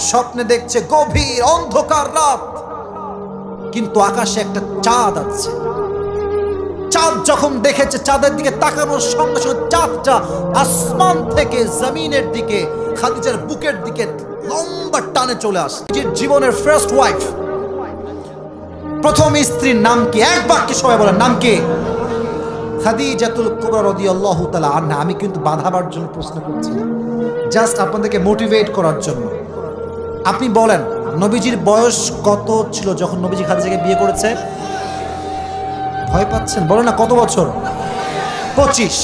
স্বপ্নে দেখছে গভীর অন্ধকার রাত, কিন্তু আকাশে একটা চাঁদ আছে। চাঁদ যখন দেখেছে, চাঁদের দিকে তাকানোর সঙ্গে সঙ্গে চাঁদটা আসমান থেকে জমিনের দিকে, খাদিজার বুকের দিকে লম্বা টানে চলে আসে। জীবনের ফার্স্ট ওয়াইফ, প্রথম স্ত্রীর নাম কি? এক বাক্যে সবাই বলেন, নাম কি? খাদিজাতুল কুবরা রাদিয়াল্লাহু তাআলা আনহা। আমি কিন্তু বাধাবার জন্য প্রশ্ন করছি না, জাস্ট আপনাদেরকে মোটিভেট করার জন্য। আপনি বলেন, নবীজির বয়স কত ছিল যখন নবীজি খাদিজাকে বিয়ে করেছে? ভয় পাচ্ছেন? বলেন না, কত বছর? 25।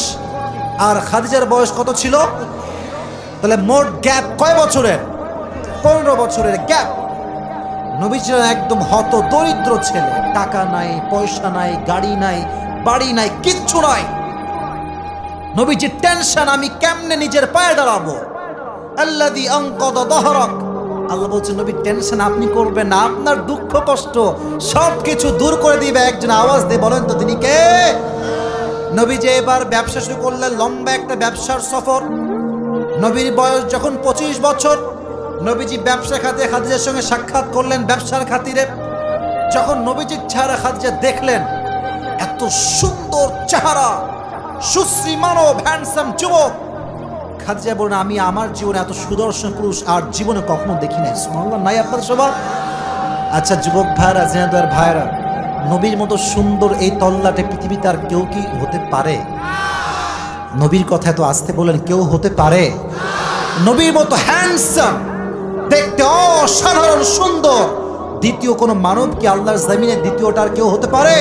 আর খাদিজার বয়স কত ছিল? তাহলে মোট গ্যাপ কয় বছরের? 15 বছরের গ্যাপ। নবীজি একদম হত দরিদ্র ছেলে, টাকা নাই, পয়সা নাই, গাড়ি নাই, বাড়ি নাই, কিচ্ছু নাই। নবীজির টেনশন, আমি কেমনে নিজের পায়ে দাঁড়াবো। আল্লাযী আনকাযা যাহরাক। আল্লাহ বলছেন, নবী টেনশন আপনি করবেন না, আপনার দুঃখ কষ্ট সবকিছু দূর করে দিবে একজন। আওয়াজ দিয়ে বলেন তো তিনি কে? নবীজি এবার ব্যবসা শুরু করলেন, লম্বা একটা ব্যবসার সফর। নবীর বয়স যখন 25 বছর, নবীজি ব্যবসা খাতে খাদিজার সঙ্গে সাক্ষাৎ করলেন ব্যবসার খাতিরে। যখন নবীজির চেহারা খাদিজা দেখলেন, এত সুন্দর চেহারা, সুশ্রী মানব, হ্যান্ডসাম যুবক। খাদিজা বলেন, আমি আমার জীবনে এত সুদর্শন পুরুষ আর জীবনে কখনো দেখি নাই। সুবহানাল্লাহ, নাই আপনাদের সবার? আচ্ছা যুবক ভাইরা, জেনাদার ভাইরা, নবীর মতো সুন্দর এই তল্লাটে পৃথিবীতে আর কেউ কি হতে পারে? নবীর কথা তো আসতে বলেন, কেউ হতে পারে? নবীর মতো হ্যান্ডসাম, দেখতে অসাধারণ সুন্দর দ্বিতীয় কোনো মানব কি আল্লাহর জমিনে দ্বিতীয়টা আর কেউ হতে পারে?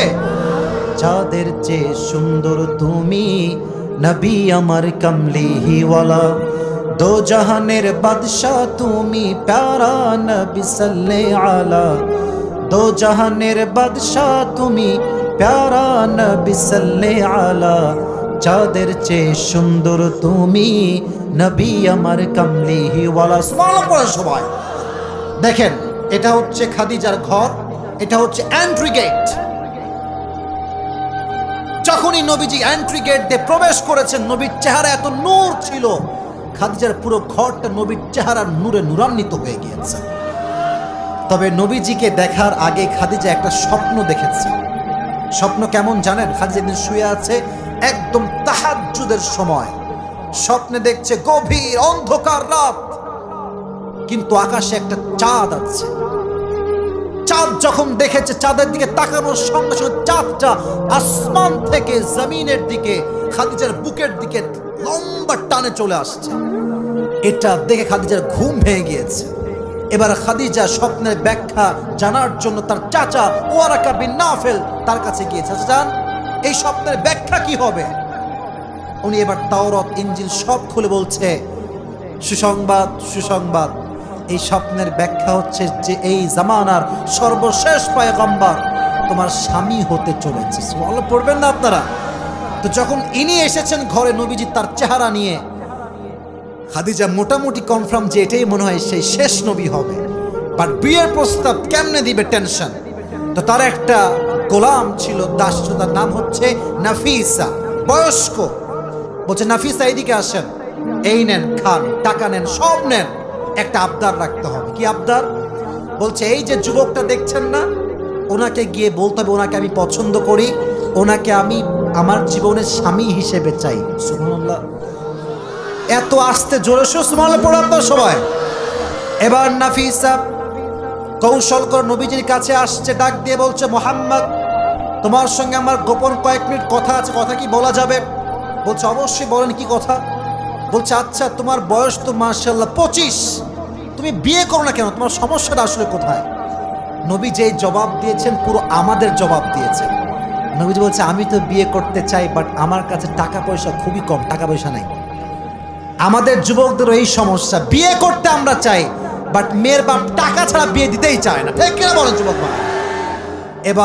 যাদের চেয়ে সুন্দর তুমি নবী আমার কমলিওয়ালা, দো জাহানের বাদশাহ তুমি প্যারা নবী সাল্লাল্লাহু আলা, দো জাহানের বাদশাহ তুমি প্যারা নবী সাল্লাল্লাহু আলা, যাদের চেয়ে সুন্দর তুমি নবী আমার কমলিওয়ালা। সুবহানাল্লাহ পড়ে সবাই। দেখেন, এটা হচ্ছে খাদিজার ঘর, এটা হচ্ছে এন্ট্রি গেট। যখনই নবীজি এন্ট্রি গেট দিয়ে প্রবেশ করেছেন, নবীর চেহারা এত নূর ছিল, খাদিজার পুরো ঘরটা নবীর চেহারার নূরে নূরান্বিত হয়ে গিয়েছে। তবে নবীজিকে দেখার আগে খাদিজা একটা স্বপ্ন দেখেছে। স্বপ্ন কেমন জানেন? খাদিজা দিন শুয়ে আছে, একদম তাহাজ্জুদের সময়। স্বপ্নে দেখছে গভীর অন্ধকার রাত, কিন্তু আকাশে একটা চাঁদ আছে। চাঁদ যখন দেখেছে, চাঁদের দিকে তাকানোর সঙ্গে সঙ্গে চাঁদটা আসমান থেকে জমিনের দিকে, খাদিজার বুকের দিকে লম্বা টানে চলে আসছে। এটা দেখে খাদিজার ঘুম ভেঙে গিয়েছে। এবার খাদিজা স্বপ্নের ব্যাখ্যা জানার জন্য তার চাচা ওয়ারাকা বিন নাফেল তার কাছে গিয়েছে। চাচা জান, এই স্বপ্নের ব্যাখ্যা কি হবে? উনি এবার তাওরাত ইনজিল সব খুলে বলছে, সুসংবাদ সুসংবাদ, এই স্বপ্নের ব্যাখ্যা হচ্ছে যে এই জামানার সর্বশেষ পয়গম্বর তোমার স্বামী হতে চলেছে। সুবহানাল্লাহ পড়বেন না আপনারা? তো যখন ইনি এসেছেন ঘরে, নবীজি তার চেহারা নিয়ে, খাদিজা মোটামুটি কনফার্ম যে এটাই মনে হয় সেই শেষ নবী হবে। বাট বিয়ের প্রস্তাব কেমনে দিবে, টেনশন। তো তার একটা গোলাম ছিল, দাস, তার নাম হচ্ছে নাফিসা, বয়স্ক। বলছে, নাফিসা এইদিকে আসেন, এই নেন, খান, টাকা নেন, সব নেন, একটা আবদার রাখতে হবে। কি আবদার? বলছে, এই যে যুবকটা দেখছেন না, ওনাকে গিয়ে বলতে হবে ওনাকে আমি পছন্দ করি, ওনাকে আমি আমার জীবনের স্বামী হিসেবে চাই। সুবহানাল্লাহ, এত আস্তে জোরে সুবহানাল্লাহ পড়ে আপনারা সবাই। এবার নাফিসা কৌশল করে নবীজির কাছে আসছে, ডাক দিয়ে বলছে, মুহাম্মদ, তোমার সঙ্গে আমার গোপন কয়েক মিনিট কথা আছে, কথা কি বলা যাবে? বলছে, অবশ্যই বলেন, কি কথা? বলছে, আচ্ছা তোমার বয়স তো মাশাআল্লাহ 25, তুমি বিয়ে করো না কেন? তোমার সমস্যাটা আসলে কোথায়? নবী যে জবাব দিয়েছেন পুরো আমাদের জবাব দিয়েছেন। নবীজি বলছে, আমি তো বিয়ে করতে চাই, বাট আমার কাছে টাকা পয়সা খুবই কম, টাকা পয়সা নাই। আমাদের যুবকদের এই সমস্যা, বিয়ে করতে আমরা চাই, বাট মেয়ের বাপ টাকা ছাড়া বিয়ে দিতেই চায় না। ঠিক কিনা বলেন যুবক? এবার